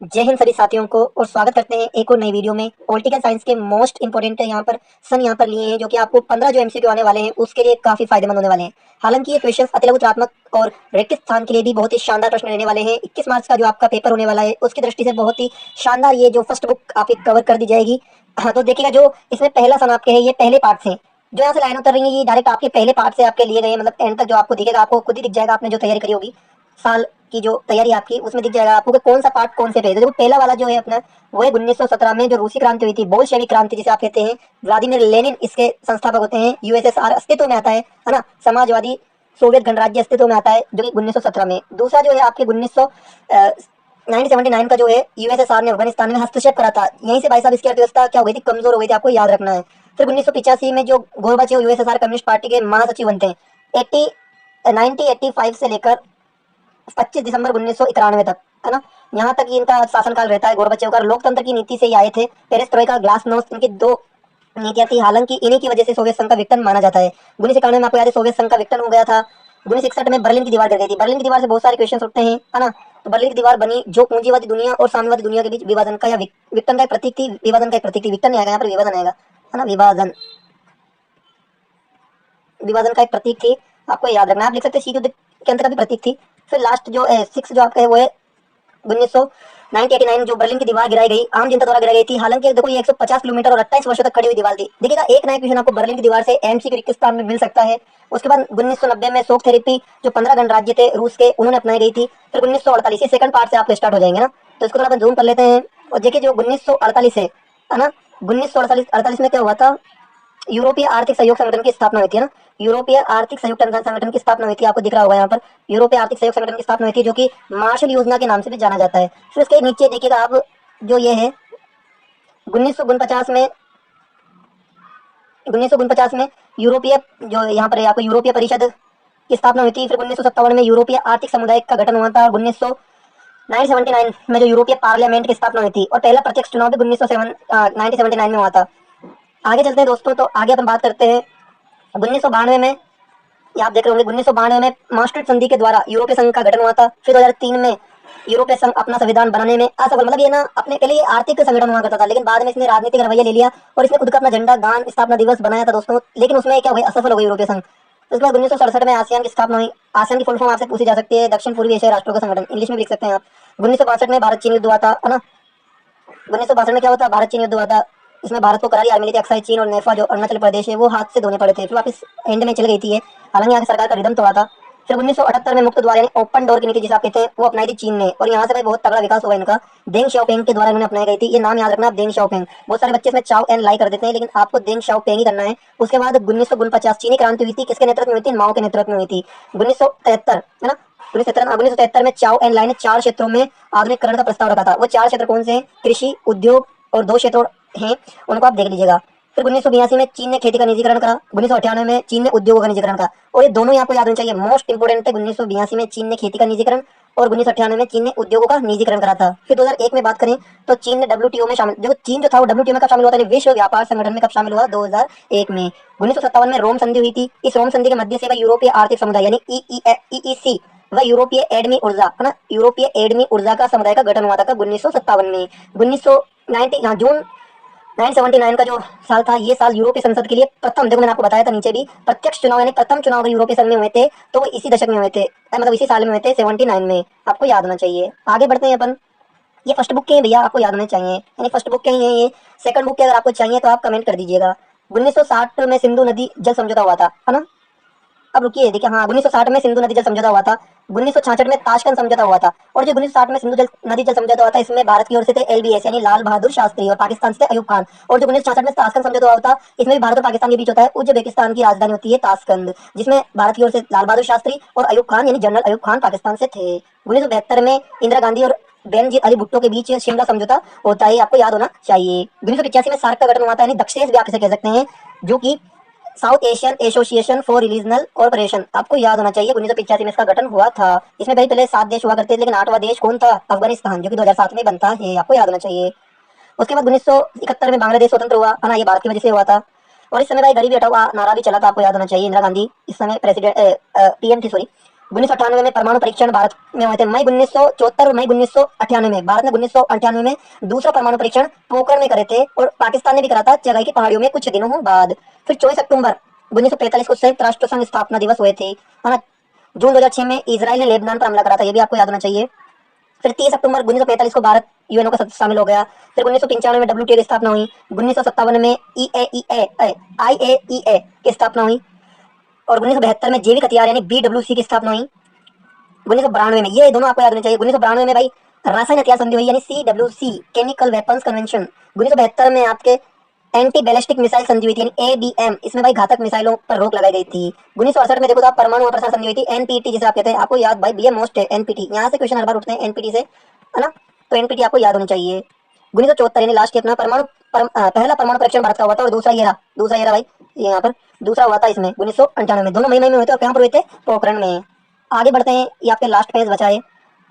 जय हिंद सभी साथियों को और स्वागत करते हैं एक और नई वीडियो में। पॉलिटिकल साइंस के मोस्ट इंपोर्टेंट यहाँ पर सन यहाँ पर लिए हैं, जो कि आपको 15 जो एमसीक्यू आने वाले हैं उसके लिए काफी फायदेमंद होने वाले हैं। हालांकि ये क्वेश्चन अतिलघुत्रात्मक और रिक्त स्थान के लिए भी बहुत ही शानदार प्रश्न रहने वाले हैं। 21 मार्च का जो आपका पेपर होने वाला है उसकी दृष्टि से बहुत ही शानदार ये जो फर्स्ट बुक आपकी कवर कर दी जाएगी। हाँ, तो देखिएगा, जो इसमें पहला सन आपके है ये पहले पार्ट से जो यहाँ से लाइन उतर रही है ये डायरेक्ट आपके पहले पार्ट से आपके लिए गए हैं। मतलब एंड तक जो आपको दिखेगा, आपको खुद ही दिख जाएगा, आपने जो तैयारी करी होगी साल की जो तैयारी आपकी, उसमें दिख जाएगा आपको कि कौन सा पार्ट कौन से पे है। तो देखो पहला वाला जो है अपना वो है 1917 में जो रूसी क्रांति हुई थी, बोल्शेविक क्रांति जिसे आप कहते हैं। व्लादिमीर लेनिन इसके संस्थापक होते हैं। यूएसएसआर अस्तित्व में आता है ना, समाजवादी सोवियत गणराज्य अस्तित्व में आता है जो कि 1917 में। दूसरा जो है आपके 1979 का जो है यूएसएसआर ने अफगानिस्तान में हस्तक्षेप करा था। यहीं से भाई साहब इसकी अर्थव्यवस्था क्या हो गई थी, कमजोर हो गई थी, आपको याद रखना है। फिर 1985 में जो गोरबाचेव यूएसएसआर कम्युनिस्ट पार्टी के महासचिव बनते हैं। 1985 से लेकर 25 दिसंबर 1991 तक, है ना, यहाँ तक इनका शासनकाल रहता है गोरबाचेव का। लोकतंत्र की नीति से ही आए थे। पेरेस्ट्रोइका, ग्लासनोस्ट, इनकी दो नीतियां थी। हालांकि इन्हीं की वजह से सोवियत संघ का विघटन माना जाता है। 1991 में आपको याद है सोवियत संघ का विघटन हो गया था। 1961 में बर्लिन की दीवार गिर गई थी। बर्लिन की दीवार से बहुत सारे क्वेश्चन उठते हैं, है ना। तो बर्लिन की दीवार बनी जो पूंजीवादी दुनिया और साम्यवादी दुनिया के बीच विभाजन का या विघटन का एक प्रतीक थी। विभाजन का एक प्रतीक थी, विघटन नहीं आएगा यहाँ पर, विभाजन आएगा, है ना। विभाजन, विभाजन का एक प्रतीक थी, आपको याद रखना है। आप लिख सकते हैं शीत युद्ध के अंत का भी प्रतीक थी। फिर लास्ट जो 6 जो आपका है वो है 1989 जो बर्लिन की दीवार गिराई गई, आम जनता द्वारा गिराई गई थी। हालांकि देखो ये 150 किलोमीटर और 28 वर्षों तक खड़ी हुई दीवार थी। देखिएगा, एक नया क्वेश्चन आपको बर्लिन की दीवार से एमसीक्यू 21 में मिल सकता है। उसके बाद 1990 में शॉक थेरेपी जो 15 गणराज्य थे रूस के, उन्होंने अपनाई गई थी। फिर 1948 सेकंड पार्ट से आपको स्टार्ट हो जाएंगे ना, तो इसको थोड़ा अपन जूम कर लेते हैं। और देखिए जो 1948 है ना, 1948 में क्या हुआ था, यूरोपीय आर्थिक सहयोग संगठन की स्थापना हुई थी ना। यूरोपीय आर्थिक सहयोग संगठन की स्थापना हुई थी, आपको दिख रहा होगा यहाँ पर। यूरोपीय आर्थिक सहयोग संगठन की स्थापना हुई थी जो कि मार्शल योजना के नाम से भी जाना जाता है। फिर उसके नीचे देखिएगा आप, जो ये है 1949 में, 1949 में यूरोपीय जो यहाँ पर है आपको यूरोपीय परिषद की स्थापना हुई थी। फिर 1957 में यूरोपीय आर्थिक समुदाय का गठन हुआ था। 1979 में जो यूरोपीय पार्लियामेंट की स्थापना हुई थी, और पहला प्रत्यक्ष चुनाव भी 1979 में हुआ था। आगे चलते हैं दोस्तों, तो आगे अपन बात करते हैं 1992 में। ये आप देख रहे होंगे 1992 में मास्ट्रिक्ट संधि के द्वारा यूरोपीय संघ का गठन हुआ था। फिर 2003 में यूरोपीय संघ अपना संविधान बनाने में असफल, मतलब ये ना अपने पहले ये आर्थिक संगठन हुआ करता था, लेकिन बाद में इसने राजनीतिक रवैया ले लिया और इसने खुद का अपना झंडा, गान, स्थापना दिवस बनाया था दोस्तों। लेकिन उसमें क्या हुआ, असफल हो गई यूरोपीय संघ। उसके बाद 1967 में आसियान की स्थापना हुई। आसियान की फुल फॉर्म आपसे पूछी जा सकती है, दक्षिण पूर्वी एशियाई राष्ट्रों का संगठन, इंग्लिश में लिख सकते हैं आप। 1962 में भारत चीन युद्ध हुआ था, है ना। 1962 में क्या हुआ था, भारत चीन युद्ध हुआ था। इसमें भारत को करारी हार मिली थी। अक्साई चीन और नेफा जो अरुणाचल प्रदेश है वो हाथ से धोने पड़े थे, फिर वापस एंड में चल गई थी ये। हालांकि यहाँ की सरकार का रिदम तोड़ा था। फिर 1978 में मुक्त द्वार यानी ओपन डोर की नीति जिसे आप कहते हैं वो अपनाई थी चीन ने, और यहाँ से भाई बहुत तगड़ा विकास हुआ इनका। देंग शाओपेंग के द्वारा इन्होंने अपनाई गई थी। ये नाम याद रखना आप, देंग शाओपेंग। बहुत सारे बच्चे इसमें चाओ एन लाई कर देते हैं, लेकिन आपको देंग शाओपेंग ही करना है। उसके बाद 1949 चीनी क्रांति हुई थी, किसके नेतृत्व में हुई थी, माओ के नेतृत्व में हुई थी। 1973, है ना, 1973 में चाओ एन लाई ने 4 क्षेत्रों में आधुनिकरण का प्रस्ताव रखा था। वो 4 क्षेत्र कौन से हैं, कृषि, उद्योग और 2 क्षेत्र हैं, उनको आप देख लीजिएगा। फिर 1982 में चीन ने खेती का निजीकरण करा। 1998 में चीन ने उद्योगों का निजीकरण करा। और ये दोनों आपको याद होने चाहिए, मोस्ट इंपोर्टेंट है। 1982 में चीन ने खेती का निजीकरण और 1998 में चीन ने उद्योगों का निजीकरण करा था। फिर 2001 में बात करें तो चीन ने डब्ल्यूटीओ में शामिल, जो चीन जो था वो डब्ल्यूटीओ में कब शामिल हुआ था, विश्व व्यापार संगठन में कब शामिल हुआ, 2001 में। 1957 में रोम संधि हुई थी। इस रोम संधि के मध्य से यूरोपीय आर्थिक समुदाय यानी ईईसी व यूरोपीय एडमी ऊर्जा, है ना, यूरोपीय एडमी ऊर्जा का समुदाय का गठन हुआ था 1957 में। 1990 जून 979 का जो साल था, ये साल यूरोपीय संसद के लिए प्रथम, देखो मैंने आपको बताया था नीचे भी, प्रत्यक्ष चुनाव यानी प्रथम चुनाव अगर यूरोपीय संघ में हुए थे तो वो इसी दशक में हुए थे, मतलब इसी साल में हुए थे, 79 में। आपको याद होना चाहिए। आगे बढ़ते हैं अपन। ये फर्स्ट बुक के हैं भैया, आपको याद होने चाहिए, यानी फर्स्ट बुक के ही हैं ये। सेकंड बुक के अगर आपको चाहिए तो आप कमेंट कर दीजिएगा। 1960 में सिंधु नदी जल समझौता हुआ था, है ना। अब रुकिए, देखिए, हाँ, 1960 में सिंधु नदी जल समझौता हुआ था। 1966 में ताशकंद समझौता हुआ था। और जो 1960 में नदी जल समझौता हुआ था, इसमें भारत की ओर से थे एलबीएस यानी लाल बहादुर शास्त्री, और पाकिस्तान से अयूब खान। और जो 1966 में ताशकंद समझौता हुआ था, इसमें भी भारत और पाकिस्तान के बीच होता है। उज्बेकिस्तान की राजधानी होती है ताशकंद, जिसमें भारत की ओर से लाल बहादुर शास्त्री और अयूब खान यानी जनरल अयूब खान पाकिस्तान से थे। 1972 में इंदिरा गांधी और बेनजीर अली भुट्टो के बीच शिमला समझौता होता है, आपको याद होना चाहिए। 1985 में सार्क का गठन हुआ था, यानी दक्षिण भी आप इसे कह सकते हैं, जो कि south Asian association for regional corporation, आपको याद होना चाहिए। 1985 में इसका गठन हुआ था। इसमें भाई पहले 7 देश हुआ करते थे, लेकिन 8वां देश कौन था, अफगानिस्तान, जो कि 2007 में बनता है, आपको याद होना चाहिए। उसके बाद 1971 में बांग्लादेश स्वतंत्र हुआ, है ना, ये भारत की वजह से हुआ था। और इस समय भाई गरीबी हटाओ नारा भी चला था, आपको याद होना चाहिए। इंदिरा गांधी इस समय प्रेसिडेंट पीएम थी, सॉरी। 1998 में परमाणु परीक्षण भारत में हुए थे। मई 1974 और मई 1998 में भारत ने 1998 में दूसरा परमाणु परीक्षण पोखरण में करे थे और पाकिस्तान ने भी करा था चगाई की पहाड़ियों में कुछ दिनों बाद। फिर 24 अक्टूबर 1945 को संयुक्त राष्ट्र संघ स्थापना दिवस हुए थे, है ना। जून 2006 में इजराइल ने लेबनान पर हमला करा था, ये भी आपको याद होना चाहिए। फिर 30 अक्टूबर 1945 को भारत यूएनओ का सदस्य शामिल हो गया। फिर 1995 में WTO की स्थापना हुई। 1957 में IAEA की स्थापना हुई और 1972 में जैविक हथियार यानी BWC की स्थापना हुई। 1992 में, ये दोनों आपको याद होने चाहिए। 1992 में भाई रासायनिक हथियार संधि हुई यानी CWC केमिकल वेपन्स कन्वेंशन। 1972 में आपके एंटी बैलिस्टिक मिसाइल संधि हुई थी यानी ABM, इसमें भाई घातक मिसाइलों पर रोक लगाई गई थी। 1968 में देखो तो आप परमाणु अप्रसारण संधि हुई थी NPT, जिसे आप कहते हैं, आपको याद भाई BM मोस्ट है NPT, यहाँ से क्वेश्चन हर बार उठते हैं NPT से, है ना, तो NPT आपको याद होनी चाहिए। 1974 यानी लास्ट अपना पहला परमाणु परीक्षण भारत का हुआ था और दूसरा ये रहा भाई, ये यहाँ पर दूसरा हुआ था इसमें 1998 में। दोनों मई में हुए थे और कहाँ पर हुए थे? पोखरण में। आगे बढ़ते हैं, ये आपके लास्ट पेज बचा है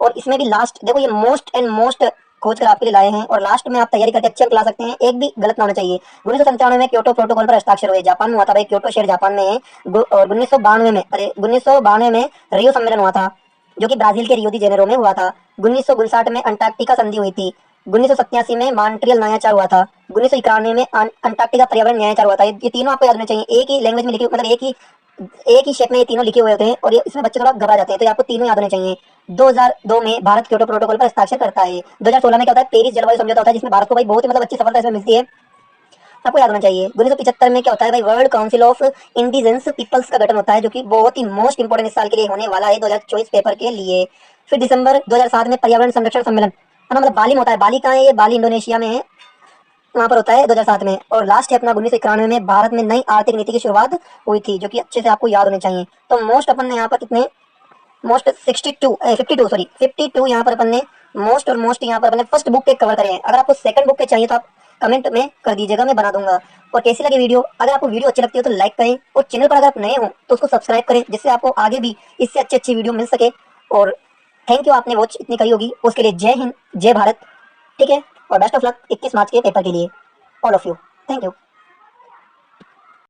और इसमें भी लास्ट देखो, ये मोस्ट खोज कर आपके लिए लाए हैं और लास्ट में आप तैयारी करके अच्छे अंक ला सकते हैं, एक भी गलत ना होना चाहिए। 1997 में क्योटो प्रोटोकॉल पर हस्ताक्षर हुए, जापान में हुआ था भाई, क्योटो शहर जापान में है। और 1992 में रियो सम्मेलन हुआ था जो कि ब्राजील के रियो दी जेनेरो में हुआ था। 1959 में अंटार्कटिका संधि हुई थी। 1987 में मॉन्ट्रियल न्यायाचार हुआ था। 1991 में अंटार्कटिका पर्यावरण न्यायाचार हुआ था। ये तीनों आपको याद होने चाहिए, एक ही लैंग्वेज में लिखे, मतलब एक ही शेप में ये तीनों लिखे हुए होते हैं और ये इसमें बच्चे थोड़ा घबरा जाते हैं, तो आपको तीनों याद होने चाहिए। 2002 में भारत क्योटो प्रोटोकॉल पर हस्ताक्षर करता है। 2016 में क्या होता है? पेरिस जलवायु समझौता होता है, जिसमें भारत को भाई बहुत ही मतलब अच्छी सफलता इसमें मिलती है, आपको याद होना चाहिए। 1975 में क्या होता है भाई? World Council of Indigenous Peoples का गठन होता है, जो कि बहुत ही मोस्ट इंपोर्टेंट इस साल के लिए होने वाला है 2024 पेपर के लिए। फिर दिसंबर 2007 में पर्यावरण संरक्षण सम्मेलन, है ना, मतलब बाली में होता है। बाली कहाँ है? ये बाली इंडोनेशिया में है, वहाँ पर होता है 2007 में। और लास्ट है अपना 1991 में भारत में नई आर्थिक नीति की शुरुआत हुई थी, जो कि अच्छे से आपको याद होने चाहिए। तो मोस्ट अपन ने यहाँ पर कितने मोस्ट 52 यहाँ पर अपन ने मोस्ट यहाँ पर अपन ने फर्स्ट बुक के कवर करे हैं। अगर आपको सेकंड बुक के चाहिए तो आप कमेंट में कर दीजिएगा, मैं बना दूंगा। और कैसी लगी वीडियो? अगर आपको वीडियो अच्छी लगती हो तो लाइक करें और चैनल पर अगर आप नए हो तो उसको सब्सक्राइब करें, जिससे आपको आगे भी इससे अच्छी वीडियो मिल सके। और थैंक यू, आपने वॉच इतनी करी होगी उसके लिए। जय हिंद, जय भारत, ठीक है, और बेस्ट ऑफ लक 21 मार्च के पेपर के लिए, all of you, thank you.